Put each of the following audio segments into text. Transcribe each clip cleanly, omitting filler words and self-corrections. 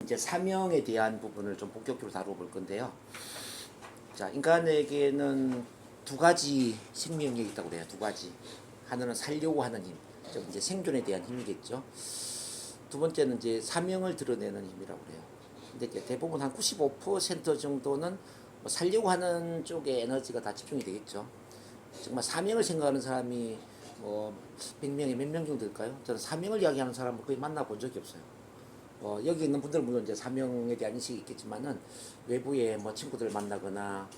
이제 사명에 대한 부분을 좀 본격적으로 다뤄볼 건데요. 자, 인간에게는 두 가지 생명력이 있다고 그래요. 두 가지. 하나는 살려고 하는 힘, 즉 이제 생존에 대한 힘이겠죠. 두 번째는 이제 사명을 드러내는 힘이라고 그래요. 근데 이제 대부분 한 95% 정도는 뭐 살려고 하는 쪽에 에너지가 다 집중이 되겠죠. 정말 사명을 생각하는 사람이 뭐 100명에 몇 명 정도 될까요? 저는 사명을 이야기하는 사람을 거의 만나본 적이 없어요. 여기 있는 분들은 물론 이제 사명에 대한 인식이 있겠지만은 외부에 뭐 친구들 만나거나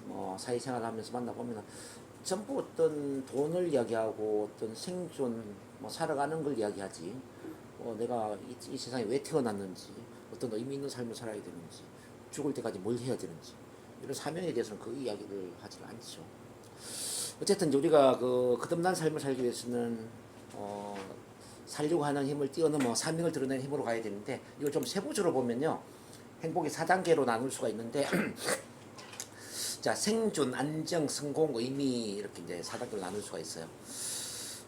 뭐 사회생활 하면서 만나보면은 전부 어떤 돈을 이야기하고 어떤 생존 뭐 살아가는 걸 이야기하지 내가 이 세상에 왜 태어났는지 어떤 의미 있는 삶을 살아야 되는지 죽을 때까지 뭘 해야 되는지 이런 사명에 대해서는 거의 이야기를 하지 않죠. 어쨌든 우리가 그 거듭난 삶을 살기 위해서는 살려고 하는 힘을 뛰어넘어 사명을 드러내는 힘으로 가야 되는데 이걸 좀 세부적으로 보면요 행복이 4단계로 나눌 수가 있는데 자 생존, 안정, 성공, 의미 이렇게 이제 4단계로 나눌 수가 있어요.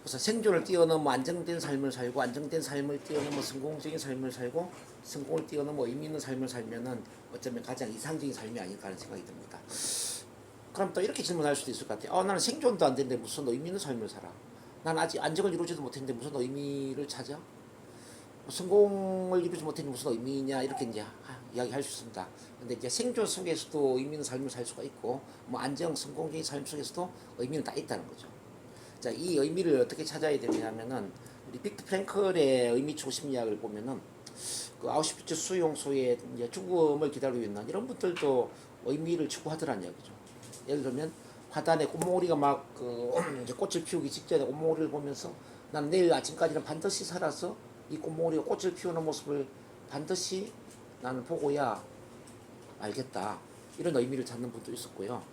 그래서 생존을 뛰어넘어 안정된 삶을 살고 안정된 삶을 뛰어넘어 성공적인 삶을 살고 성공을 뛰어넘어 의미 있는 삶을 살면은 어쩌면 가장 이상적인 삶이 아닐까 하는 생각이 듭니다. 그럼 또 이렇게 질문할 수도 있을 것 같아요. 나는 생존도 안 되는데 무슨 의미 있는 삶을 살아? 난 아직 안정을 이루지도 못했는데 무슨 의미를 찾아? 성공을 이루지 못했는데 무슨 의미냐 이렇게 이제 이야기할 수 있습니다. 근데 이제 생존 속에서도 의미 있는 삶을 살 수가 있고 뭐 안정, 성공적인 삶 속에서도 의미는 다 있다는 거죠. 자, 이 의미를 어떻게 찾아야 되냐면은 우리 빅터 프랭클의 의미 초심리학을 보면은 그 아우슈비츠 수용소에 이제 죽음을 기다리고 있는 이런 분들도 의미를 추구하더란 이야기죠. 예를 들면 화단에 꽃몽오리가 막 이제 꽃을 피우기 직전에 꽃몽오리를 보면서 난 내일 아침까지는 반드시 살아서 이 꽃몽오리가 꽃을 피우는 모습을 반드시 나는 보고야 알겠다. 이런 의미를 찾는 분도 있었고요.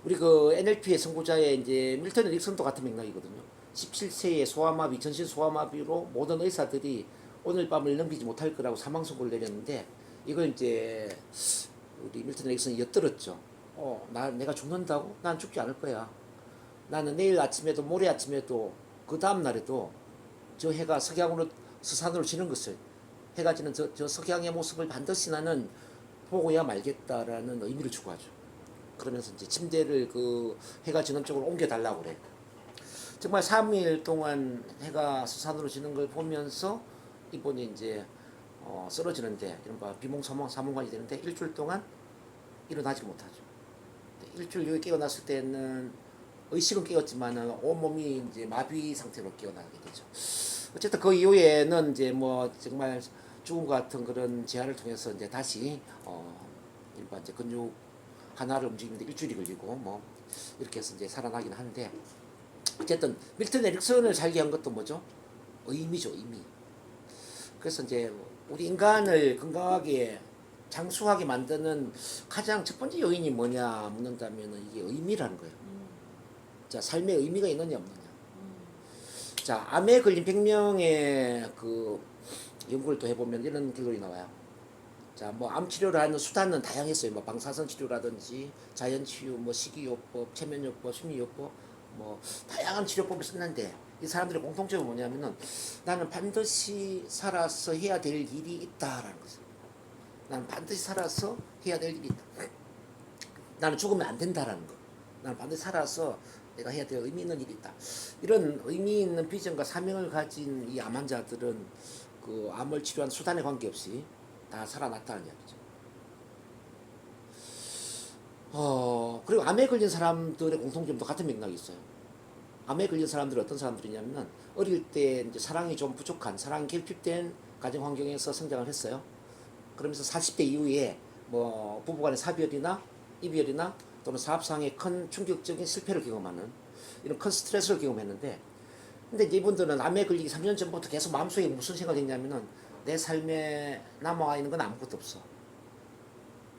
우리 그 NLP의 선구자의 이제 밀턴 에릭슨도 같은 맥락이거든요. 17세의 소아마비, 전신 소아마비로 모든 의사들이 오늘 밤을 넘기지 못할 거라고 사망 선고를 내렸는데 이걸 이제 우리 밀턴 에릭슨이 엿들었죠. 내가 죽는다고? 난 죽지 않을 거야. 나는 내일 아침에도 모레 아침에도 그 다음 날에도 저 해가 석양으로 서산으로 지는 것을 해가 지는 저 석양의 모습을 반드시 나는 보고야 말겠다라는 의미를 추구하죠. 그러면서 이제 침대를 그 해가 지는 쪽으로 옮겨 달라고 그래. 정말 3일 동안 해가 서산으로 지는 걸 보면서 이분이 이제 쓰러지는데 이른바 비몽사몽관이 되는데 일주일 동안 일어나지 못하죠. 일주일 후에 깨어났을 때는 의식은 깨었지만 온몸이 이제 마비 상태로 깨어나게 되죠. 어쨌든 그 이후에는 이제 뭐 정말 죽음 같은 그런 제한을 통해서 이제 다시 일반 이제 근육 하나를 움직이는데 일주일이 걸리고 뭐 이렇게 해서 이제 살아나긴 하는데 어쨌든 밀턴 에릭슨을 살게 한 것도 뭐죠? 의미죠, 의미. 그래서 이제 우리 인간을 건강하게 장수하게 만드는 가장 첫 번째 요인이 뭐냐 묻는다면 이게 의미라는 거예요. 자, 삶에 의미가 있느냐 없느냐. 자, 암에 걸린 100명의 그 연구를 또 해보면 이런 결론이 나와요. 자, 뭐 암 치료를 하는 수단은 다양했어요. 뭐 방사선 치료라든지 자연치유, 뭐 식이요법, 체면요법, 심리요법, 뭐 다양한 치료법을 썼는데 이 사람들의 공통점은 뭐냐면은 나는 반드시 살아서 해야 될 일이 있다라는 거죠. 나는 반드시 살아서 해야 될 일이 있다. 나는 죽으면 안 된다라는 거. 나는 반드시 살아서 내가 해야 될 의미 있는 일이 있다. 이런 의미 있는 비전과 사명을 가진 이 암 환자들은 그 암을 치료하는 수단에 관계없이 다 살아났다는 이야기죠. 그리고 암에 걸린 사람들의 공통점도 같은 맥락이 있어요. 암에 걸린 사람들은 어떤 사람들이냐면 어릴 때 이제 사랑이 좀 부족한, 사랑이 결핍된 가정 환경에서 성장을 했어요. 그러면서 40대 이후에 뭐 부부간의 사별이나 이별이나 또는 사업상의 큰 충격적인 실패를 경험하는 이런 큰 스트레스를 경험했는데 근데 이제 이분들은 암에 걸리기 3년 전부터 계속 마음속에 무슨 생각이 있냐면은 내 삶에 남아와 있는 건 아무것도 없어.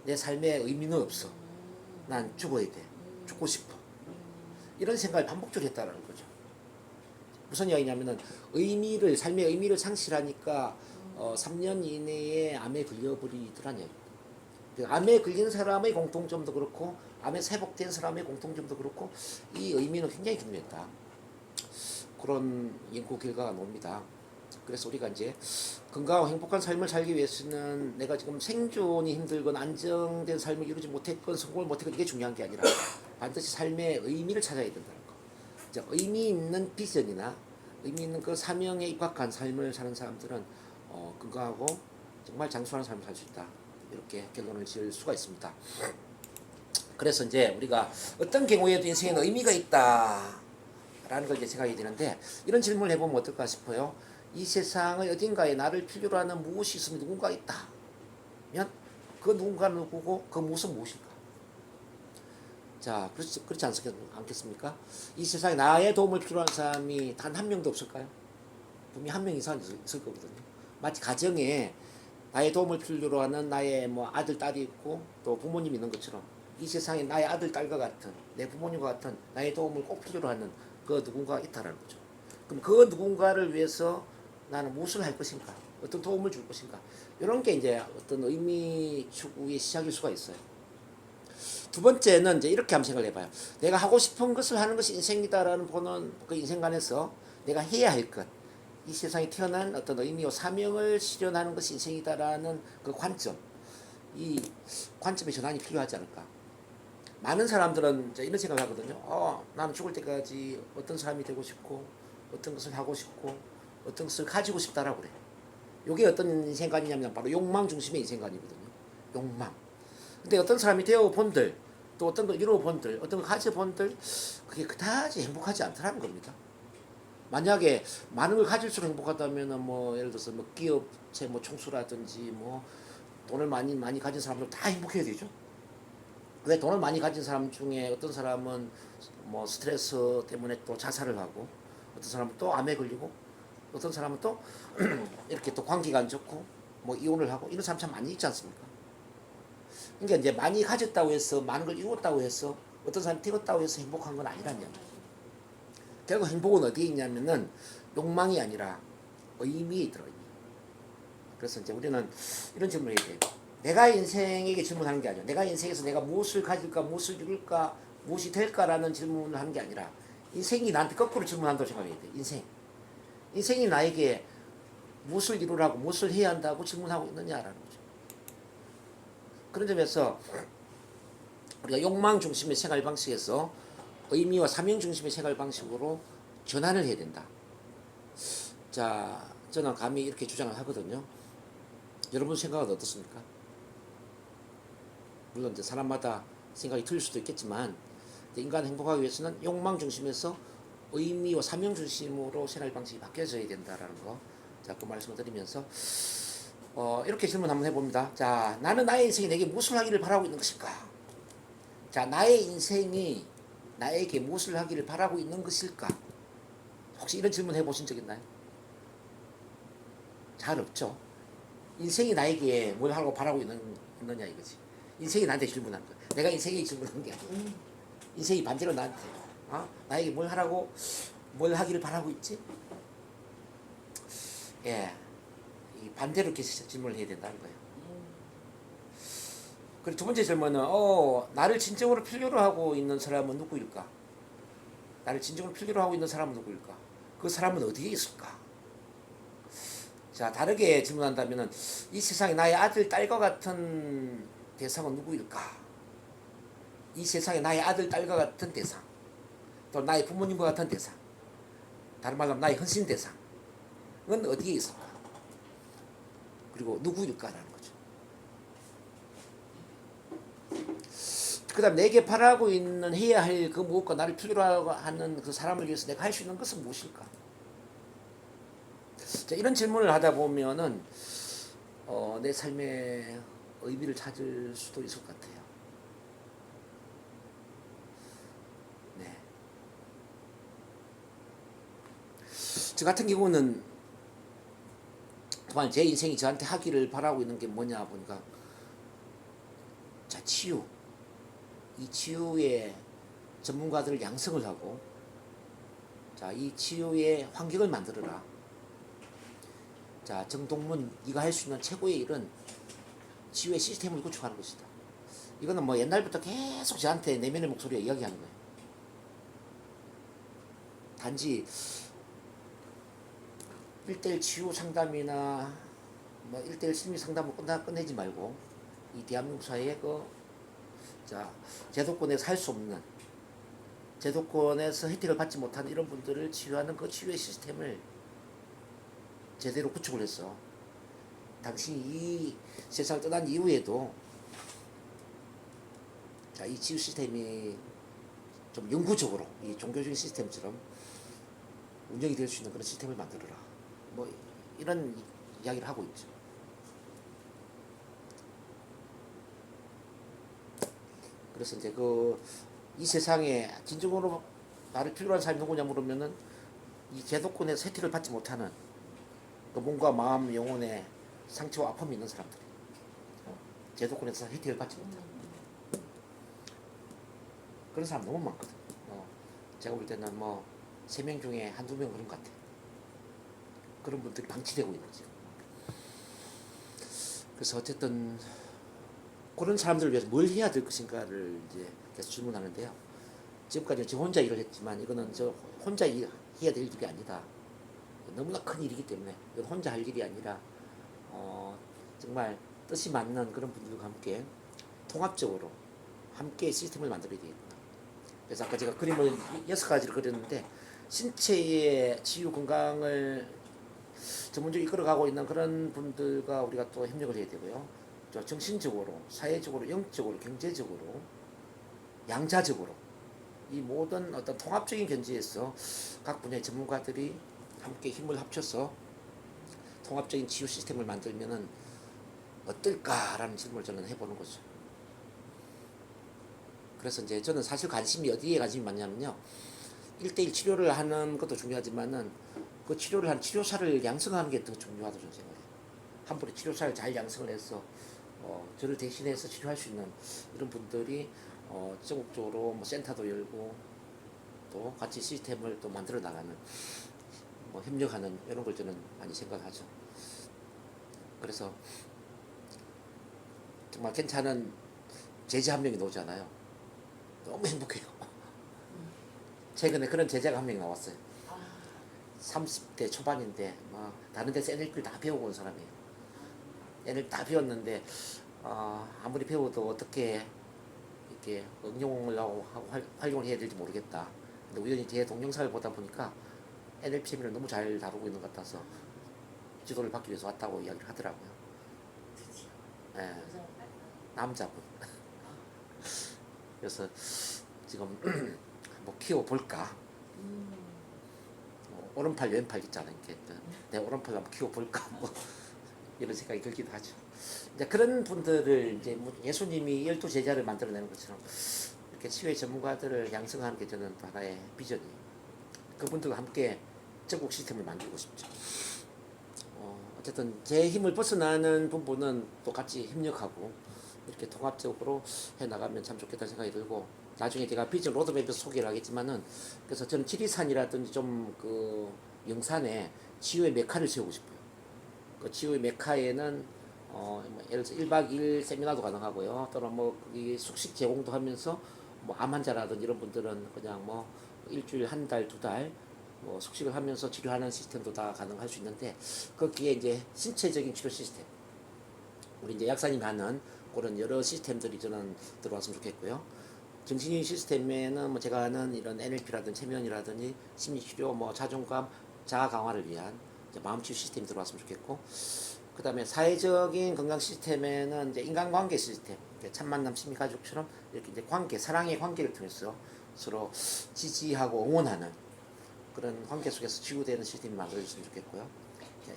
내 삶에 의미는 없어. 난 죽어야 돼. 죽고 싶어. 이런 생각을 반복적으로 했다는 거죠. 무슨 이야기냐면은 삶의 의미를 상실하니까 3년 이내에 암에 걸려버리더란 얘기입니다. 암에 걸린 사람의 공통점도 그렇고 암에 회복된 사람의 공통점도 그렇고 이 의미는 굉장히 중요했다. 그런 연구 결과가 나옵니다. 그래서 우리가 이제 건강하고 행복한 삶을 살기 위해서는 내가 지금 생존이 힘들건 안정된 삶을 이루지 못했건 성공을 못했건 이게 중요한 게 아니라 반드시 삶의 의미를 찾아야 된다는 거. 이제 의미 있는 비전이나 의미 있는 그 사명에 입각한 삶을 사는 사람들은 건강하고 정말 장수하는 삶을 살 수 있다. 이렇게 결론을 지을 수가 있습니다. 그래서 이제 우리가 어떤 경우에도 인생에는 의미가 있다라는 걸 이제 생각이 되는데 이런 질문을 해보면 어떨까 싶어요. 이 세상의 어딘가에 나를 필요로 하는 무엇이 있으면 누군가 있다면 그 누군가는 누구고 그 무엇은 무엇일까? 자, 그렇지 않겠습니까? 이 세상에 나의 도움을 필요로 하는 사람이 단 한 명도 없을까요? 분명히 한 명 이상 있을 거거든요. 마치 가정에 나의 도움을 필요로 하는 나의 뭐 아들, 딸이 있고 또 부모님이 있는 것처럼 이 세상에 나의 아들, 딸과 같은 내 부모님과 같은 나의 도움을 꼭 필요로 하는 그 누군가가 있다라는 거죠. 그럼 그 누군가를 위해서 나는 무엇을 할 것인가? 어떤 도움을 줄 것인가? 이런 게 이제 어떤 의미 추구의 시작일 수가 있어요. 두 번째는 이제 이렇게 한번 생각을 해봐요. 내가 하고 싶은 것을 하는 것이 인생이다라는 보는 그 인생관에서 내가 해야 할 것, 이 세상에 태어난 어떤 의미와 사명을 실현하는 것이 인생이다라는 그 관점, 이 관점의 전환이 필요하지 않을까. 많은 사람들은 이제 이런 생각을 하거든요. 나는 죽을 때까지 어떤 사람이 되고 싶고, 어떤 것을 하고 싶고, 어떤 것을 가지고 싶다라고 그래. 이게 어떤 인생관이냐면 바로 욕망 중심의 인생관이거든요. 욕망. 근데 어떤 사람이 되어본들, 또 어떤 걸 이루어본들, 어떤 걸 가져본들, 그게 그다지 행복하지 않더라는 겁니다. 만약에 많은 걸 가질수록 행복하다면은 뭐 예를 들어서 뭐 기업체 뭐 총수라든지 뭐 돈을 많이 가진 사람들 다 행복해야 되죠. 왜 돈을 많이 가진 사람 중에 어떤 사람은 뭐 스트레스 때문에 또 자살을 하고 어떤 사람은 또 암에 걸리고 어떤 사람은 또 이렇게 또 관계가 안 좋고 뭐 이혼을 하고 이런 사람 참 많이 있지 않습니까? 그러니까 이제 많이 가졌다고 해서 많은 걸 이뤘다고 해서 어떤 사람이 되었다고 해서 행복한 건 아니란 말이에요. 결국 행복은 어디에 있냐면은 욕망이 아니라 의미에 있더라. 의미. 그래서 이제 우리는 이런 질문을 해야 돼요. 내가 인생에게 질문하는 게 아니라 내가 인생에서 내가 무엇을 가질까, 무엇을 이룰까, 무엇이 될까라는 질문을 하는 게 아니라 인생이 나한테 거꾸로 질문한다고 생각해야 돼. 인생이 나에게 무엇을 이루라고 무엇을 해야 한다고 질문하고 있느냐라는 거죠. 그런 점에서 우리가 욕망 중심의 생활 방식에서 의미와 사명 중심의 생활 방식으로 전환을 해야 된다. 자, 저는 감히 이렇게 주장을 하거든요. 여러분 생각은 어떻습니까? 물론 이제 사람마다 생각이 틀릴 수도 있겠지만 인간 행복하기 위해서는 욕망 중심에서 의미와 사명 중심으로 생활 방식이 바뀌어져야 된다라는 거. 자, 그 말씀을 드리면서 이렇게 질문 한번 해봅니다. 자, 나는 나의 인생이 내게 무엇을 하기를 바라고 있는 것일까? 자, 나의 인생이 나에게 무엇을 하기를 바라고 있는 것일까? 혹시 이런 질문 해보신 적 있나요? 잘 없죠. 인생이 나에게 뭘 하고 바라고 있느냐 이거지. 인생이 나한테 질문하는 거야. 내가 인생에게 질문하는 게 아니야. 인생이 반대로 나한테 나에게 뭘 하라고 뭘 하기를 바라고 있지? 예, 이 반대로 이렇게 질문을 해야 된다는 거예요. 그리고 두 번째 질문은 나를 진정으로 필요로 하고 있는 사람은 누구일까? 나를 진정으로 필요로 하고 있는 사람은 누구일까? 그 사람은 어디에 있을까? 자, 다르게 질문한다면은 이 세상에 나의 아들, 딸과 같은 대상은 누구일까? 이 세상에 나의 아들, 딸과 같은 대상, 또 나의 부모님과 같은 대상, 다른 말로 하면 나의 헌신 대상은 어디에 있을까? 그리고 누구일까라는 거죠. 그 다음 내게 바라고 있는 해야 할 그 무엇과 나를 필요로 하는 그 사람을 위해서 내가 할 수 있는 것은 무엇일까? 자, 이런 질문을 하다 보면은 내 삶의 의미를 찾을 수도 있을 것 같아요. 네. 저 같은 경우는 정말 제 인생이 저한테 하기를 바라고 있는 게 뭐냐 보니까 자, 치유. 이 치유의 전문가들을 양성을 하고 자, 이 치유의 환경을 만들어라. 자, 정동문 네가 할 수 있는 최고의 일은 치유의 시스템을 구축하는 것이다. 이거는 뭐 옛날부터 계속 저한테 내면의 목소리가 이야기하는 거예요. 단지 1대1 치유 상담이나 뭐 1대1 심리 상담을 끝내지 말고 이 대한민국 사회에 자 제도권에서 할 수 없는, 제도권에서 혜택을 받지 못하는 이런 분들을 치유하는 그 치유의 시스템을 제대로 구축을 했어. 당신이 이 세상을 떠난 이후에도 자, 이 치유 시스템이 좀 영구적으로 이 종교적인 시스템처럼 운영이 될 수 있는 그런 시스템을 만들어라. 뭐 이런 이야기를 하고 있죠. 그래서 이제 이 세상에 진정으로 나를 필요한 사람이 누구냐 물으면은 이 제도권에서 혜택을 받지 못하는 그 몸과 마음, 영혼에 상처와 아픔이 있는 사람들, 제도권에서 혜택을 받지 못하는 그런 사람 너무 많거든. 제가 볼 때는 뭐 3명 중에 한두 명 그런 것 같아. 그런 분들이 방치되고 있는 거지. 그래서 어쨌든 그런 사람들을 위해서 뭘 해야 될 것인가를 이제 계속 질문하는데요. 지금까지 저 혼자 일을 했지만 이거는 저 혼자 해야 될 일이 아니다. 너무나 큰 일이기 때문에 이건 혼자 할 일이 아니라 정말 뜻이 맞는 그런 분들과 함께 통합적으로 함께 시스템을 만들어야 되겠구나. 그래서 아까 제가 그림을 6가지를 그렸는데 신체의 치유 건강을 전문적으로 이끌어가고 있는 그런 분들과 우리가 또 협력을 해야 되고요. 또 정신적으로, 사회적으로, 영적으로, 경제적으로, 양자적으로 이 모든 어떤 통합적인 견지에서 각 분야의 전문가들이 함께 힘을 합쳐서 통합적인 치유 시스템을 만들면은 어떨까라는 질문을 저는 해보는 거죠. 그래서 이제 저는 사실 어디에 관심이 많냐면요. 1대1 치료를 하는 것도 중요하지만은 그 치료를 한 치료사를 양성하는 게 더 중요하다고 저는 생각해요. 한 분의 치료사를 잘 양성을 해서 저를 대신해서 치료할 수 있는 이런 분들이 전국적으로 뭐 센터도 열고 또 같이 시스템을 또 만들어 나가는 뭐 협력하는 이런 걸 저는 많이 생각하죠. 그래서 정말 괜찮은 제자 한 명이 나오잖아요. 너무 행복해요. 최근에 그런 제자가 한 명이 나왔어요. 30대 초반인데 다른 데서 NLP를 다 배우고 온 사람이에요. NLP 다 배웠는데 아무리 배워도 어떻게 이렇게 응용을 하고 활용을 해야 될지 모르겠다. 근데 우연히 제 동영상을 보다 보니까 NLP 세미를 너무 잘 다루고 있는 것 같아서 지도를 받기 위해서 왔다고 이야기를 하더라고요. 네, 남자분. 그래서 지금 뭐 키워볼까? 오른팔 왼팔 있잖아요. 이렇게 내 오른팔 한번 키워볼까? 뭐 이런 생각이 들기도 하죠. 이제 그런 분들을 이제 뭐 예수님이 12제자를 만들어내는 것처럼 이렇게 치유의 전문가들을 양성하는 게 저는 또 하나의 비전이에요. 그분들과 함께 전국 시스템을 만들고 싶죠. 어쨌든 제 힘을 벗어나는 부분은 또 같이 협력하고 이렇게 통합적으로 해나가면 참 좋겠다는 생각이 들고, 나중에 제가 비전 로드맵에서 소개를 하겠지만은, 그래서 저는 지리산이라든지 좀 영산에 치유의 메카를 세우고 싶어요. 그 치유의 메카에는 뭐 예를 들어서 1박 2일 세미나도 가능하고요. 또는 뭐 거기 숙식 제공도 하면서 뭐 암 환자라든지 이런 분들은 그냥 뭐 일주일 한 달, 2달 뭐 숙식을 하면서 치료하는 시스템도 다 가능할 수 있는데, 거기에 이제 신체적인 치료 시스템, 우리 이제 약사님이 하는 그런 여러 시스템들이 저는 들어왔으면 좋겠고요. 정신적인 시스템에는 뭐 제가 하는 이런 NLP라든지 체면이라든지 심리치료, 뭐 자존감, 자아 강화를 위한 마음치유 시스템이 들어왔으면 좋겠고, 그 다음에 사회적인 건강 시스템에는 이제 인간관계 시스템, 참만남 친미가족처럼 이렇게 이제 관계, 사랑의 관계를 통해서 서로 지지하고 응원하는 그런 관계 속에서 치유되는 시스템이 만들어졌으면 좋겠고요.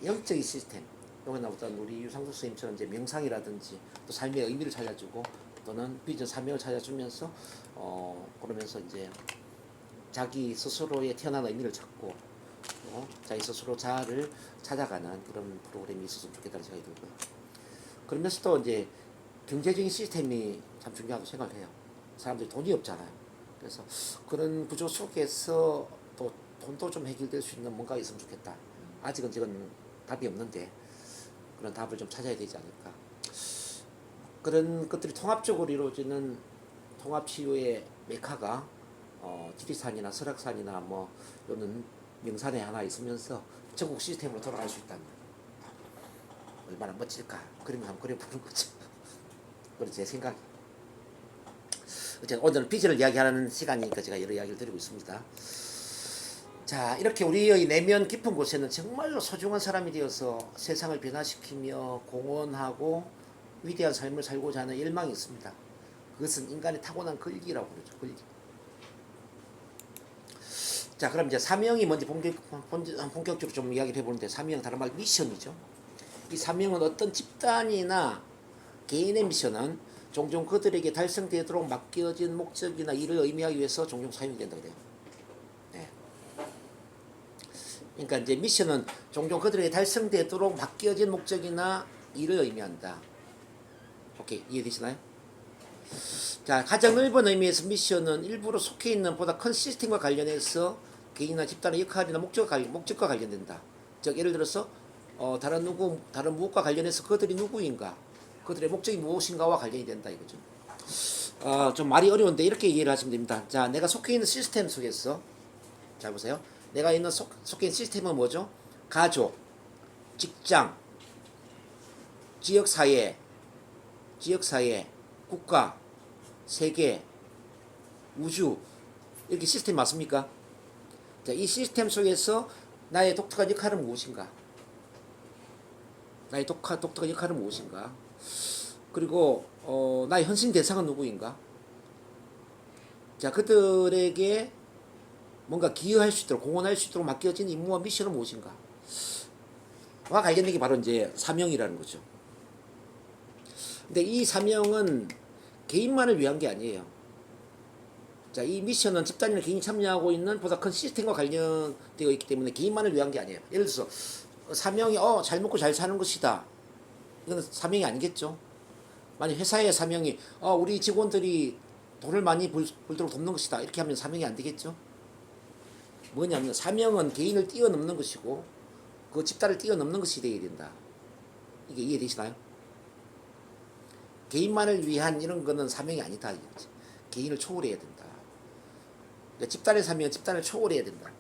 영적인 시스템, 이거는 어떤 우리 유상수 선생님처럼 이제 명상이라든지 또 삶의 의미를 찾아주고 또는 비전 사명을 찾아주면서 그러면서 이제 자기 스스로의 태어난 의미를 찾고 자기 스스로 자아를 찾아가는 그런 프로그램이 있었으면 좋겠다는 생각이 들고요. 그러면서 또 이제 경제적인 시스템이 참 중요하다고 생각을 해요. 사람들이 돈이 없잖아요. 그래서 그런 구조 속에서 또 돈도 좀 해결될 수 있는 뭔가 있으면 좋겠다. 아직은 지금 답이 없는데 그런 답을 좀 찾아야 되지 않을까. 그런 것들이 통합적으로 이루어지는 통합치유의 메카가 지리산이나 설악산이나 뭐 요는 명산에 하나 있으면서 전국 시스템으로 돌아갈 수 있다면 얼마나 멋질까. 그림을 한번 그려보는 거죠. 그런 제 생각이. 어쨌든 오늘은 비전을 이야기하는 시간이니까 제가 여러 이야기를 드리고 있습니다. 자, 이렇게 우리의 내면 깊은 곳에는 정말로 소중한 사람이 되어서 세상을 변화시키며 공헌하고 위대한 삶을 살고자 하는 열망이 있습니다. 그것은 인간의 타고난 권리라고 그러죠. 권리. 자, 그럼 이제 사명이 뭔지 본격적으로 좀 이야기를 해보는데, 사명 다른 말 미션이죠. 이 사명은 어떤 집단이나 개인의 미션은 종종 그들에게 달성되도록 맡겨진 목적이나 일을 의미하기 위해서 종종 사용이 된다 그래요. 네. 그러니까 이제 미션은 종종 그들에게 달성되도록 맡겨진 목적이나 일을 의미한다. 오케이, 이해되시나요? 자, 가장 넓은 의미에서 미션은 일부러 속해 있는 보다 큰 시스템과 관련해서 개인이나 집단의 역할이나 목적과 관련된다. 즉, 예를 들어서 다른 무엇과 관련해서 그들이 누구인가, 그들의 목적이 무엇인가와 관련이 된다 이거죠. 좀 말이 어려운데 이렇게 이해를 하시면 됩니다. 자, 내가 속해 있는 시스템 속에서, 잘 보세요. 내가 속해 있는 시스템은 뭐죠? 가족, 직장, 지역사회, 국가, 세계, 우주, 이렇게 시스템 맞습니까? 자, 이 시스템 속에서 나의 독특한 역할은 무엇인가? 나의 독특한 역할은 무엇인가? 그리고 나의 헌신 대상은 누구인가? 자, 그들에게 뭔가 기여할 수 있도록, 공헌할 수 있도록 맡겨진 임무와 미션은 무엇인가? 와 관련된 게 바로 이제 사명이라는 거죠. 근데 이 사명은 개인만을 위한 게 아니에요. 자, 이 미션은 집단이나 개인이 참여하고 있는 보다 큰 시스템과 관련되어 있기 때문에 개인만을 위한 게 아니에요. 예를 들어서 사명이 잘 먹고 잘 사는 것이다. 이건 사명이 아니겠죠. 만약 회사의 사명이 우리 직원들이 돈을 많이 벌도록 돕는 것이다. 이렇게 하면 사명이 안 되겠죠. 뭐냐면 사명은 개인을 뛰어넘는 것이고 그 집단을 뛰어넘는 것이 되어야 된다. 이게 이해되시나요? 개인만을 위한 이런 거는 사명이 아니다. 이거지. 개인을 초월해야 된다. 그러니까 집단의 사명은 집단을 초월해야 된다.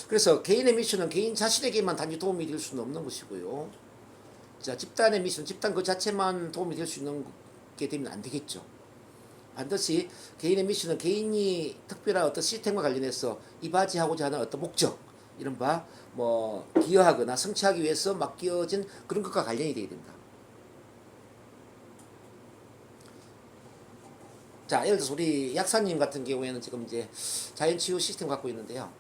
그래서 개인의 미션은 개인 자신에게만 단지 도움이 될 수는 없는 것이고요. 자, 집단의 미션, 집단 그 자체만 도움이 될 수 있는 게 되면 안 되겠죠. 반드시 개인의 미션은 개인이 특별한 어떤 시스템과 관련해서 이바지하고자 하는 어떤 목적, 이른바 기여하거나 성취하기 위해서 맡겨진 그런 것과 관련이 되어야 된다. 자, 예를 들어서 우리 약사님 같은 경우에는 지금 이제 자연치유 시스템 갖고 있는데요.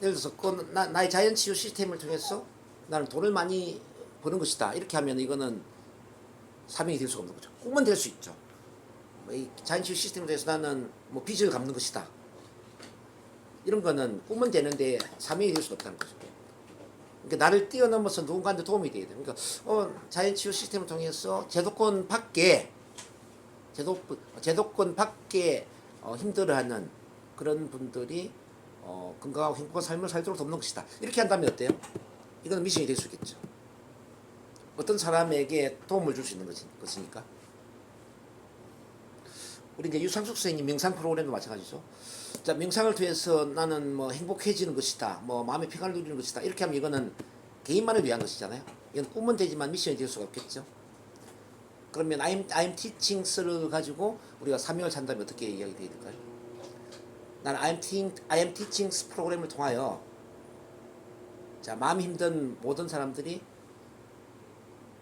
예를 들어서 나의 자연치유 시스템을 통해서 나는 돈을 많이 버는 것이다. 이렇게 하면 이거는 사명이 될 수가 없는 거죠. 꿈은 될 수 있죠. 이 자연치유 시스템에 대해서 나는 빚을 갚는 것이다. 이런 거는 꿈은 되는데 사명이 될 수가 없다는 거죠. 그러니까 나를 뛰어넘어서 누군가한테 도움이 돼야 돼요. 그러니까 자연치유 시스템을 통해서 제도권 밖에 힘들어하는 그런 분들이 건강하고 행복한 삶을 살도록 돕는 것이다. 이렇게 한다면 어때요? 이건 미션이 될 수 있겠죠. 어떤 사람에게 도움을 줄 수 있는 것이니까. 우리 이제 유상숙 선생님 명상 프로그램도 마찬가지죠. 자, 명상을 통해서 나는 행복해지는 것이다. 마음의 평안을 누리는 것이다. 이렇게 하면 이거는 개인만을 위한 것이잖아요. 이건 꿈은 되지만 미션이 될 수가 없겠죠. 그러면 I'm teachings를 가지고 우리가 사명을 찾는다면 어떻게 이야기 되어야 될까요? 나는 I am teachings 프로그램을 통하여 자, 마음이 힘든 모든 사람들이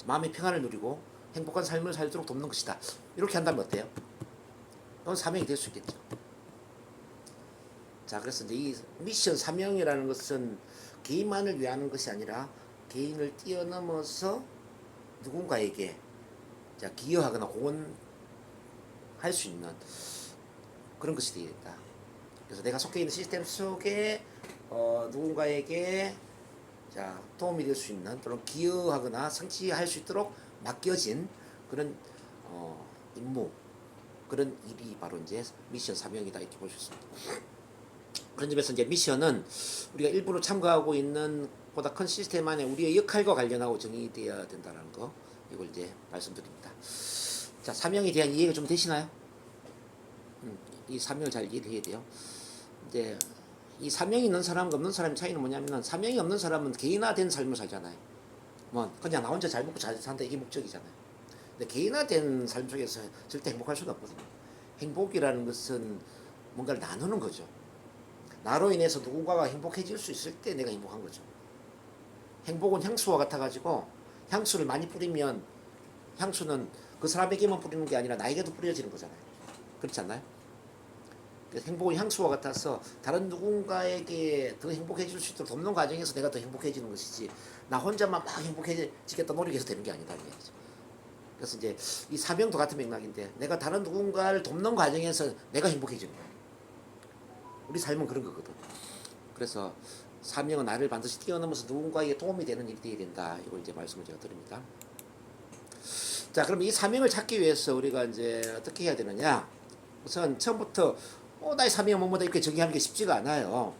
마음의 평안을 누리고 행복한 삶을 살도록 돕는 것이다. 이렇게 한다면 어때요? 이건 사명이 될 수 있겠죠. 자, 그래서 이제 이 미션 사명이라는 것은 개인만을 위한 것이 아니라 개인을 뛰어넘어서 누군가에게 자, 기여하거나 공헌할 수 있는 그런 것이 되어야 된다. 그래서 내가 속해 있는 시스템 속에 누군가에게 자, 도움이 될 수 있는 또는 기여하거나 성취할 수 있도록 맡겨진 그런 임무, 그런 일이 바로 이제 미션 사명이다 이렇게 볼 수 있습니다. 그런 점에서 이제 미션은 우리가 일부러 참가하고 있는 보다 큰 시스템 안에 우리의 역할과 관련하고 정의되어야 된다는 거, 이걸 이제 말씀드립니다. 자, 사명에 대한 이해가 좀 되시나요? 이 사명을 잘 이해해야 돼요. 이제 이 사명이 있는 사람과 없는 사람의 차이는 뭐냐면은 사명이 없는 사람은 개인화된 삶을 살잖아요. 뭐 그냥 나 혼자 잘 먹고 잘 산다 이게 목적이잖아요. 근데 개인화된 삶 속에서 절대 행복할 수가 없거든요. 행복이라는 것은 뭔가를 나누는 거죠. 나로 인해서 누군가가 행복해질 수 있을 때 내가 행복한 거죠. 행복은 향수와 같아가지고 향수를 많이 뿌리면 향수는 그 사람에게만 뿌리는 게 아니라 나에게도 뿌려지는 거잖아요. 그렇지 않나요? 행복은 향수와 같아서 다른 누군가에게 더 행복해질 수 있도록 돕는 과정에서 내가 더 행복해지는 것이지 나 혼자만 막 행복해지겠다 노력해서 되는 게 아니다. 그래서 이제 이 사명도 같은 맥락인데 내가 다른 누군가를 돕는 과정에서 내가 행복해지는 거야. 우리 삶은 그런 거거든. 그래서 사명은 나를 반드시 뛰어넘어서 누군가에게 도움이 되는 일이 되어야 된다. 이걸 이제 말씀을 제가 드립니다. 자, 그럼 이 사명을 찾기 위해서 우리가 이제 어떻게 해야 되느냐? 우선 처음부터 나의 사명은 뭐뭐다 이렇게 정의하는 게 쉽지가 않아요.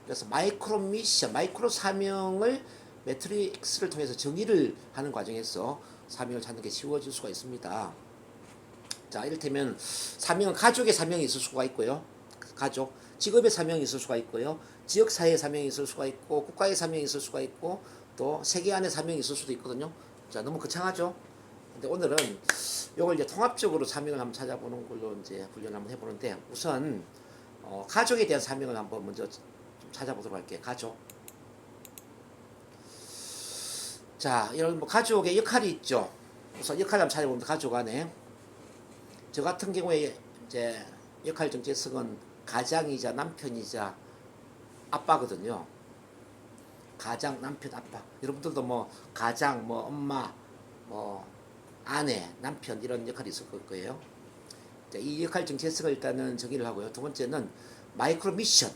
그래서 마이크로 미션, 마이크로 사명을 매트릭스를 통해서 정의를 하는 과정에서 사명을 찾는 게 쉬워질 수가 있습니다. 자, 이를테면 사명은 가족의 사명이 있을 수가 있고요. 가족, 직업의 사명이 있을 수가 있고요. 지역사회의 사명이 있을 수가 있고 국가의 사명이 있을 수가 있고 또 세계 안의 사명이 있을 수도 있거든요. 자, 너무 거창하죠? 근데 오늘은 이걸 이제 통합적으로 사명을 한번 찾아보는 걸로 이제 훈련을 한번 해보는데 우선 가족에 대한 사명을 한번 먼저 좀 찾아보도록 할게요. 가족. 자, 이런 뭐 가족의 역할이 있죠. 우선 역할을 한번 찾아보면 가족 안에 저 같은 경우에 이제 역할 정체성은 가장이자 남편이자 아빠거든요. 가장, 남편, 아빠. 여러분들도 뭐 가장, 뭐 엄마, 뭐 아내, 남편 이런 역할이 있을 거예요. 자, 이 역할 정체성을 일단은 정의를 하고요. 두 번째는 마이크로 미션.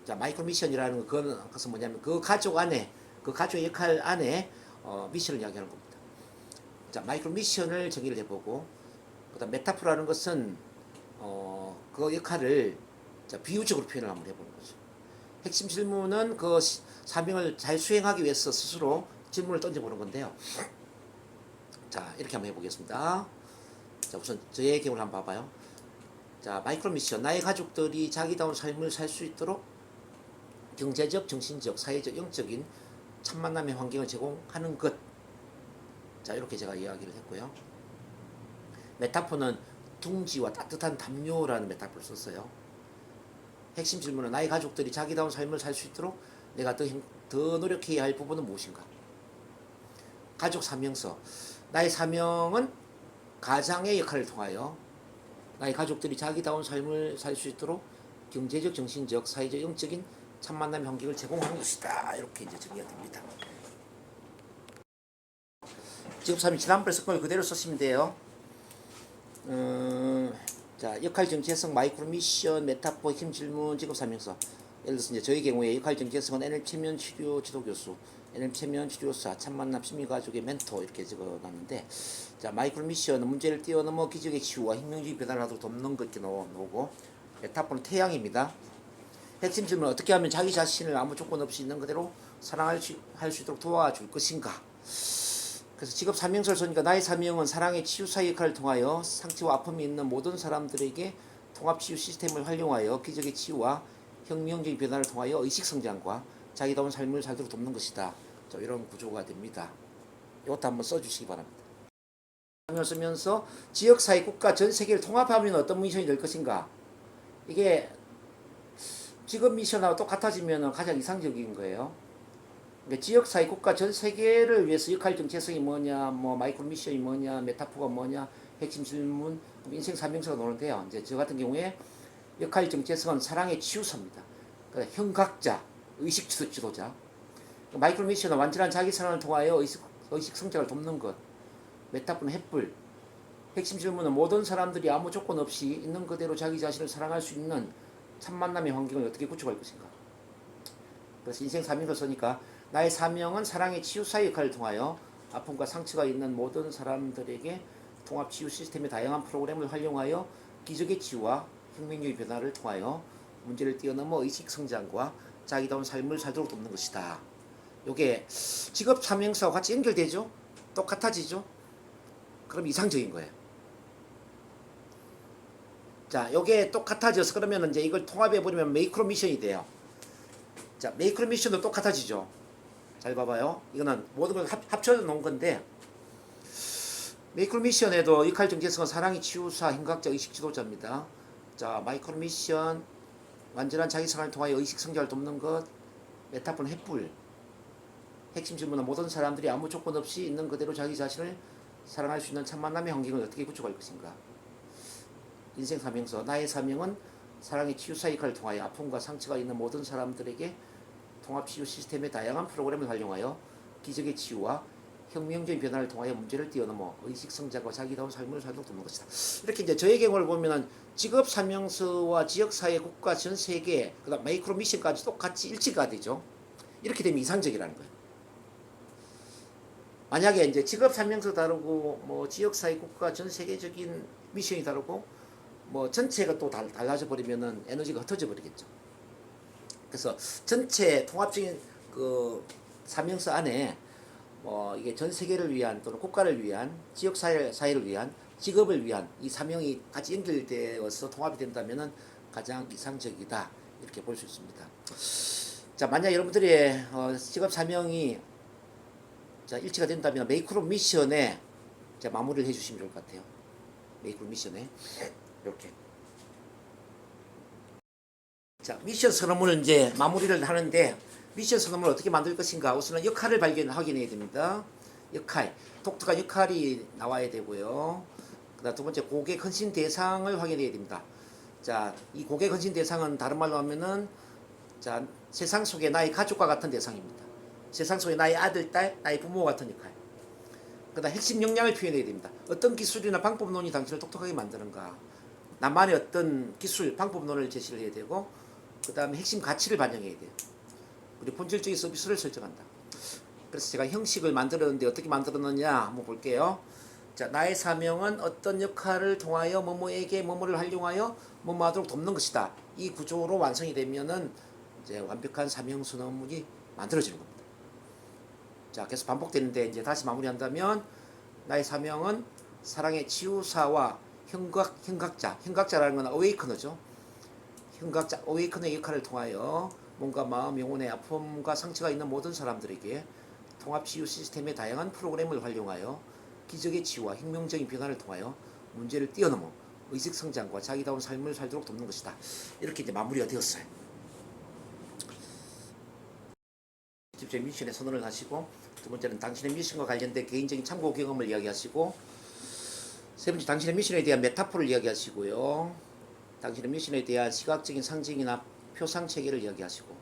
자, 마이크로 미션이라는 것은 뭐냐면 그 가족 안에 그 가족의 역할 안에 미션을 이야기하는 겁니다. 자, 마이크로 미션을 정의를 해보고 그다음 메타포라는 것은 그 역할을 비유적으로 표현을 한번 해보는 거죠. 핵심 질문은 그 사명을 잘 수행하기 위해서 스스로 질문을 던져보는 건데요. 자, 이렇게 한번 해보겠습니다. 자, 우선 저의 경우를 한번 봐봐요. 자, 마이크로 미션. 나의 가족들이 자기다운 삶을 살 수 있도록 경제적, 정신적, 사회적, 영적인 참 만남의 환경을 제공하는 것. 자, 이렇게 제가 이야기를 했고요. 메타포는 둥지와 따뜻한 담요라는 메타포를 썼어요. 핵심 질문은 나의 가족들이 자기다운 삶을 살 수 있도록 내가 더 노력해야 할 부분은 무엇인가? 가족 사명서. 나의 사명은 가장의 역할을 통하여 나의 가족들이 자기다운 삶을 살 수 있도록 경제적, 정신적, 사회적, 영적인 참 만남의 환경을 제공하는 것이다. 이렇게 이제 정의가 됩니다. 직업사명 지난번에 썼던 걸 그대로 쓰시면 돼요. 자, 역할 정체성, 마이크로 미션, 메타포, 핵심 질문, 직업사명서. 예를 들어서 이제 저희 경우에 역할 정체성은 NL 최면 치료 지도 교수, NL 최면 치료사, 참만남 심리가족의 멘토 이렇게 적어놨는데, 자, 마이크로 미션은 문제를 뛰어넘어 기적의 치유와 혁명적인 변화를 하도록 돕는 것 이렇게 나오고, 메타포는 태양입니다. 핵심 질문은 어떻게 하면 자기 자신을 아무 조건 없이 있는 그대로 사랑할 수 있도록 도와줄 것인가. 그래서 직업 사명서를 쓰니까 나의 사명은 사랑의 치유사의 역할을 통하여 상처와 아픔이 있는 모든 사람들에게 통합치유 시스템을 활용하여 기적의 치유와 혁명적인 변화를 통하여 의식성장과 자기다운 삶을 살도록 돕는 것이다. 자, 이런 구조가 됩니다. 이것도 한번 써주시기 바랍니다. 사명을 쓰면서 지역사회, 국가, 전 세계를 통합하면 어떤 미션이 될 것인가. 이게 직업 미션하고 똑같아지면 가장 이상적인 거예요. 그러니까 지역사회, 국가, 전 세계를 위해서 역할 정체성이 뭐냐, 뭐 마이크로 미션이 뭐냐, 메타포가 뭐냐, 핵심 질문, 인생 사명서가 나오는데요. 이제 저 같은 경우에 역할 정체성은 사랑의 치유사입니다. 그러니까 현각자, 의식 지도자. 마이크로 미션은 완전한 자기 사랑을 통하여 의식 성장을 돕는 것. 메타포는 햇불. 핵심 질문은 모든 사람들이 아무 조건 없이 있는 그대로 자기 자신을 사랑할 수 있는 참 만남의 환경을 어떻게 구축할 것인가. 그래서 인생 사명을 쓰니까 나의 사명은 사랑의 치유사의 역할을 통하여 아픔과 상처가 있는 모든 사람들에게 통합 치유 시스템의 다양한 프로그램을 활용하여 기적의 치유와 혁명적인 변화를 통하여 문제를 뛰어넘어 의식 성장과 자기다운 삶을 살도록 돕는 것이다. 요게 직업 사명서와 같이 연결되죠? 똑같아지죠? 그럼 이상적인 거예요. 자, 요게 똑같아져서 그러면 이제 이걸 통합해 버리면 매크로 미션이 돼요. 자, 매크로 미션도 똑같아지죠. 잘 봐봐요. 이거는 모든 걸 합쳐 놓은 건데, 매크로 미션에도 역할 정체성은 사랑의 치유사, 힘각자, 의식 지도자입니다. 자, 마이크로 미션, 완전한 자기 생활을 통하여 의식 성장을 돕는 것, 메타폰 횃불. 핵심 질문은 모든 사람들이 아무 조건 없이 있는 그대로 자기 자신을 사랑할 수 있는 참 만남의 환경을 어떻게 구축할 것인가. 인생 사명서, 나의 사명은 사랑의 치유사 역할을 통하여 아픔과 상처가 있는 모든 사람들에게 통합치유 시스템의 다양한 프로그램을 활용하여 기적의 치유와 혁명적인 변화를 통하여 문제를 뛰어넘어 의식 성장과 자기다운 삶을 살도록 돕는 것이다. 이렇게 이제 저의 경우를 보면은 직업 사명서와 지역 사회 국가 전 세계 그다음 마이크로 미션까지 똑같이 일치가 되죠. 이렇게 되면 이상적이라는 거예요. 만약에 이제 직업 사명서 다르고 뭐 지역 사회 국가 전 세계적인 미션이 다르고 뭐 전체가 또 달라져 버리면은 에너지가 흩어져 버리겠죠. 그래서 전체 통합적인 그 사명서 안에 뭐 이게 전 세계를 위한 또는 국가를 위한 지역 사회를 위한 직업을 위한 이 사명이 같이 연결되어서 통합이 된다면은 가장 이상적이다 이렇게 볼 수 있습니다. 자, 만약 여러분들의 직업 사명이 자 일치가 된다면 매크로 미션에 자 마무리를 해주시면 좋을 것 같아요. 매크로 미션에 이렇게. 자, 미션 선언문을 이제 마무리를 하는데 미션 선언문을 어떻게 만들 것인가 우선은 역할을 확인해야 됩니다. 역할, 독특한 역할이 나와야 되고요. 그다음 두 번째 고객 헌신 대상을 확인해야 됩니다. 자, 이 고객 헌신 대상은 다른 말로 하면은 자 세상 속에 나의 가족과 같은 대상입니다. 세상 속에 나의 아들, 딸, 나의 부모 같은 역할. 그다음 핵심 역량을 표현해야 됩니다. 어떤 기술이나 방법론이 당신을 독특하게 만드는가. 나만의 어떤 기술, 방법론을 제시를 해야 되고 그 다음에 핵심 가치를 반영해야 돼요. 그리고 본질적인 서비스를 설정한다. 그래서 제가 형식을 만들었는데 어떻게 만들었느냐 한번 볼게요. 자, 나의 사명은 어떤 역할을 통하여 뭐뭐에게 뭐뭐를 활용하여 뭐뭐 하도록 돕는 것이다. 이 구조로 완성이 되면은 이제 완벽한 사명 선언문이 만들어지는 겁니다. 자, 계속 반복되는데 이제 다시 마무리한다면 나의 사명은 사랑의 치유사와 현각자라는 건 어웨이커너죠. 현각자, 어웨이커너의 역할을 통하여 몸과 마음, 영혼의 아픔과 상처가 있는 모든 사람들에게 통합치유 시스템의 다양한 프로그램을 활용하여 기적의 치유와 혁명적인 변화를 통하여 문제를 뛰어넘어 의식 성장과 자기다운 삶을 살도록 돕는 것이다. 이렇게 이제 마무리가 되었어요. 직접 미션에 선언을 하시고 두 번째는 당신의 미션과 관련된 개인적인 참고 경험을 이야기하시고 세 번째 당신의 미션에 대한 메타포를 이야기하시고요. 당신의 미션에 대한 시각적인 상징이나 표상 체계를 이야기하시고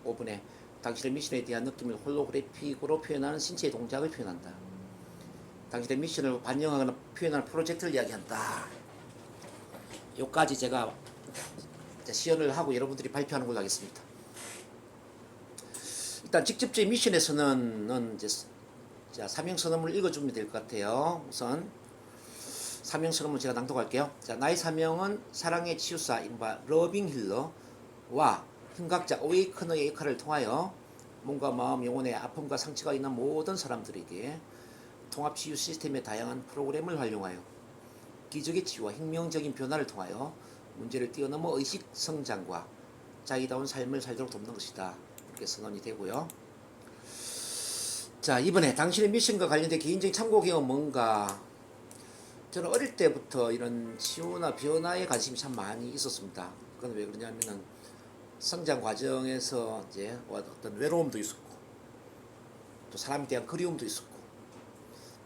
5번에 당신의 미션에 대한 느낌을 홀로그래픽으로 표현하는 신체의 동작을 표현한다. 당신의 미션을 반영하거나 표현하는 프로젝트를 이야기한다. 여기까지 제가 시연을 하고 여러분들이 발표하는 걸로 하겠습니다. 일단 직접적인 미션에서는 이제 자, 사명선언문을 읽어주면 될 것 같아요. 우선 사명선언문 제가 낭독할게요. 자, 나의 사명은 사랑의 치유사 이른바 러빙 힐러와 현각자 어웨이커너의 역할을 통하여 몸과 마음, 영혼의 아픔과 상처가 있는 모든 사람들에게 통합치유 시스템의 다양한 프로그램을 활용하여 기적의 치유와 혁명적인 변화를 통하여 문제를 뛰어넘어 의식 성장과 자기다운 삶을 살도록 돕는 것이다. 이렇게 선언이 되고요. 자, 이번에 당신의 미션과 관련된 개인적인 참고 경험은 뭔가? 저는 어릴 때부터 이런 치유나 변화에 관심이 참 많이 있었습니다. 그건 왜 그러냐면은 성장 과정에서 이제 어떤 외로움도 있었고 또 사람에 대한 그리움도 있었고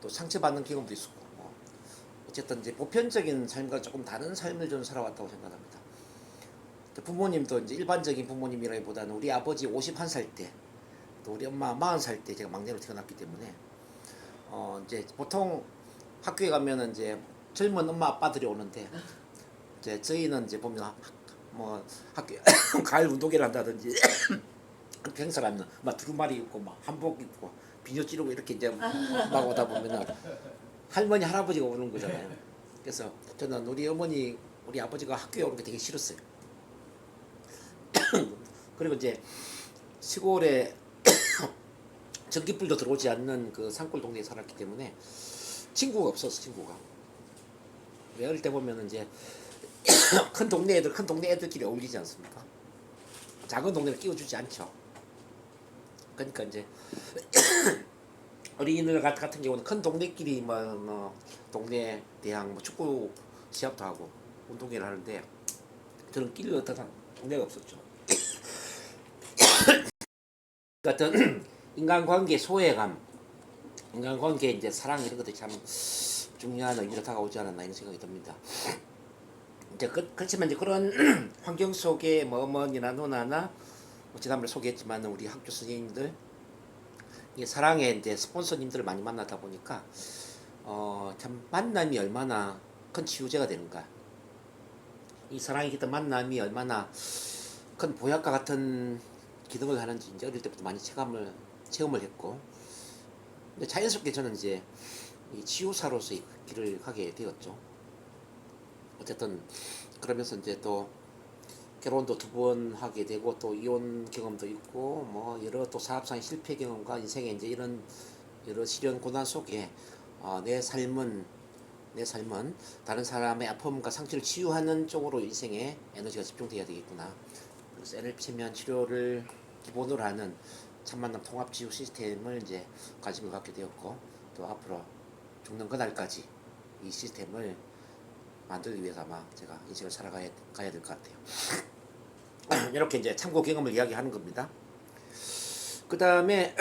또 상처받는 경험도 있었고 어쨌든 이제 보편적인 삶과 조금 다른 삶을 저는 살아왔다고 생각합니다. 부모님도 이제 일반적인 부모님이라기보다는 우리 아버지 51살 때 또 우리 엄마 40살 때 제가 막내로 태어났기 때문에 이제 보통 학교에 가면은 이제 젊은 엄마 아빠들이 오는데 이제 저희는 이제 보면 뭐 학교 가을 운동회를 한다든지 행사를 하면 막 두루마리 입고 막 한복 입고 비녀 찌르고 이렇게 이제 막 오다 보면은 할머니 할아버지가 오는 거잖아요. 그래서 저는 우리 어머니 우리 아버지가 학교에 오는 게 되게 싫었어요. 그리고 이제 시골에 전기불도 들어오지 않는 그 산골 동네에 살았기 때문에 친구가 없었어. 친구가 왜 어릴 때 보면 이제 큰 동네 애들 큰 동네 애들끼리 어울리지 않습니까? 작은 동네를 끼워주지 않죠. 그러니까 이제 어린이들 같은 경우는 큰 동네끼리 뭐 동네 대항 뭐 축구 시합도 하고 운동회를 하는데 저는 끼를 어떤 동네가 없었죠. 어떤 인간관계 소외감, 인간관계 이제 사랑 이런 것들이 참 중요한 의미로 다가오지 않았나 이런 생각이 듭니다. 이제 그렇지만 이제 그런 환경 속에 뭐 어머니나 누나나 뭐 지난번에 소개했지만 우리 학교 선생님들 이 사랑의 이제 스폰서님들을 많이 만나다 보니까 참 만남이 얼마나 큰 치유제가 되는가, 이 사랑이 깃든 만남이 얼마나 큰 보약과 같은 기능을 하는지 이제 어릴 때부터 많이 체험을 했고, 근데 자연스럽게 저는 이제 이 치유사로서의 길을 가게 되었죠. 어쨌든 그러면서 이제 또 결혼도 2번 하게 되고 또 이혼 경험도 있고 뭐 여러 또 사업상 실패 경험과 인생의 이제 이런 여러 시련 고난 속에 내 삶은 다른 사람의 아픔과 상처를 치유하는 쪽으로 인생의 에너지가 집중돼야 되겠구나. 그래서 NLP 체면 치료를 기본으로 하는 참만남 통합치유 시스템을 이제 관심을 갖게 되었고, 또 앞으로 죽는 그날까지 이 시스템을 만들기 위해서 아마 제가 인생을 살아가야 될 것 같아요. 이렇게 이제 참고 경험을 이야기하는 겁니다. 그 다음에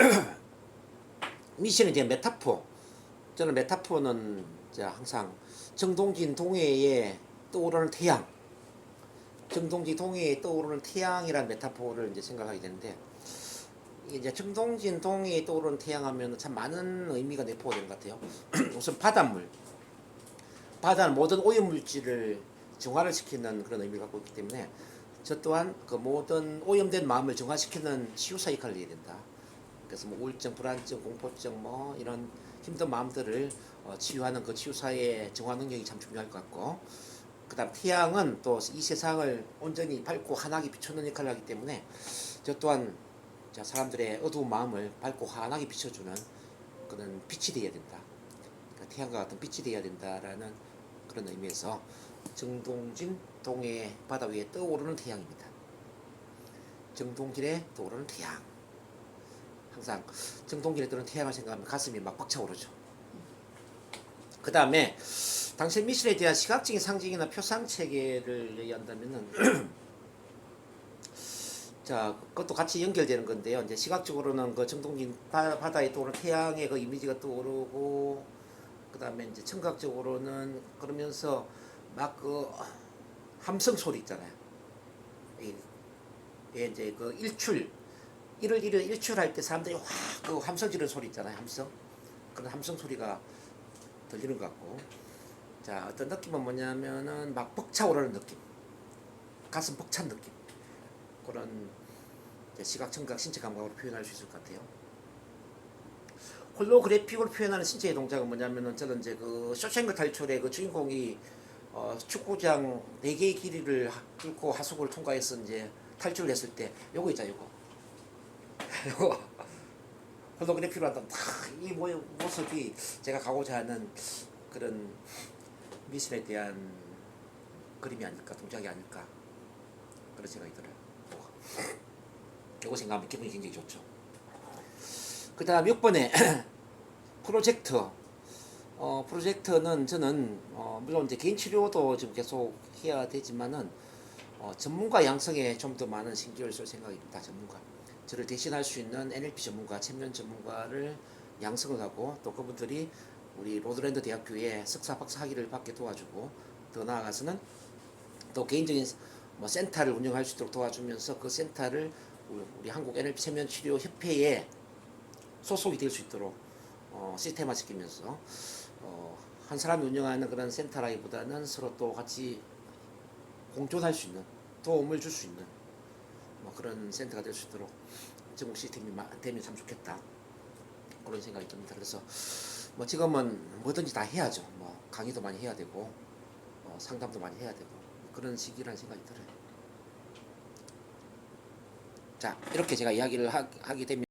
미션은 이제 메타포. 저는 메타포는 이제 항상 정동진 동해에 떠오르는 태양, 정동진 동해에 떠오르는 태양이라는 메타포를 이제 생각하게 되는데, 이제 정동진 동해에 떠오르는 태양하면 참 많은 의미가 내포가 되는 것 같아요. 우선 바다는 모든 오염물질을 정화를 시키는 그런 의미를 갖고 있기 때문에 저 또한 그 모든 오염된 마음을 정화시키는 치유사 역할을 해야 된다. 그래서 뭐 우울증, 불안증, 공포증 뭐 이런 힘든 마음들을 치유하는 그 치유사의 정화 능력이 참 중요할 것 같고, 그 다음 태양은 또 이 세상을 온전히 밝고 환하게 비추는 역할을 하기 때문에 저 또한 사람들의 어두운 마음을 밝고 환하게 비춰주는 그런 빛이 되어야 된다. 그러니까 태양과 같은 빛이 되어야 된다라는 그런 의미에서 정동진 동해 바다 위에 떠오르는 태양입니다. 정동진에 떠오르는 태양. 항상 정동진에 떠오르는 태양을 생각하면 가슴이 막 벅차오르죠. 그 다음에 당신 미션에 대한 시각적인 상징이나 표상 체계를 얘기한다면은 자, 그것도 같이 연결되는 건데요. 이제 시각적으로는 그 정동진 바다에 떠오르는 태양의 그 이미지가 떠오르고, 그 다음에 이제 청각적으로는 그러면서 막 그 함성 소리 있잖아요. 이제 그 일출할 때 사람들이 확 그 함성 지르는 소리 있잖아요. 함성. 그런 함성 소리가 들리는 것 같고. 자, 어떤 느낌은 뭐냐면은 막 벅차오르는 느낌. 가슴 벅찬 느낌. 그런 시각, 청각, 신체 감각으로 표현할 수 있을 것 같아요. 홀로그래픽으로 표현하는 신체의 동작은 뭐냐면은 저는 이제 그 쇼생크 탈출의 그 주인공이 축구장 4개의 길이를 뚫고 하수구를 통과해서 이제 탈출을 했을 때 요거 있잖아요. 요거 홀로그래픽으로 한다면 이 모습이 제가 가고자 하는 그런 미션에 대한 그림이 아닐까, 동작이 아닐까, 그런 생각이 들어요. 요거 생각하면 기분이 굉장히 좋죠. 그 다음 6번에 프로젝트. 프로젝트는 저는 물론 이제 개인 치료도 지금 계속 해야 되지만은 전문가 양성에 좀 더 많은 신경을 쓸 생각입니다. 전문가, 저를 대신할 수 있는 NLP 전문가, 체면 전문가를 양성을 하고, 또 그분들이 우리 로드랜드 대학교에 석사, 박사 학위를 받게 도와주고, 더 나아가서는 또 개인적인 뭐 센터를 운영할 수 있도록 도와주면서 그 센터를 우리 한국 NLP 체면 치료 협회에 소속이 될 수 있도록 시스템화 시키면서 한 사람이 운영하는 그런 센터라기보다는 서로 또 같이 공존할 수 있는, 도움을 줄 수 있는 뭐 그런 센터가 될 수 있도록 전국 시스템이 되면 참 좋겠다, 그런 생각이 듭니다. 그래서 뭐 지금은 뭐든지 다 해야죠. 뭐 강의도 많이 해야 되고 상담도 많이 해야 되고 그런 시기라는 생각이 들어요. 자, 이렇게 제가 이야기를 하게 되면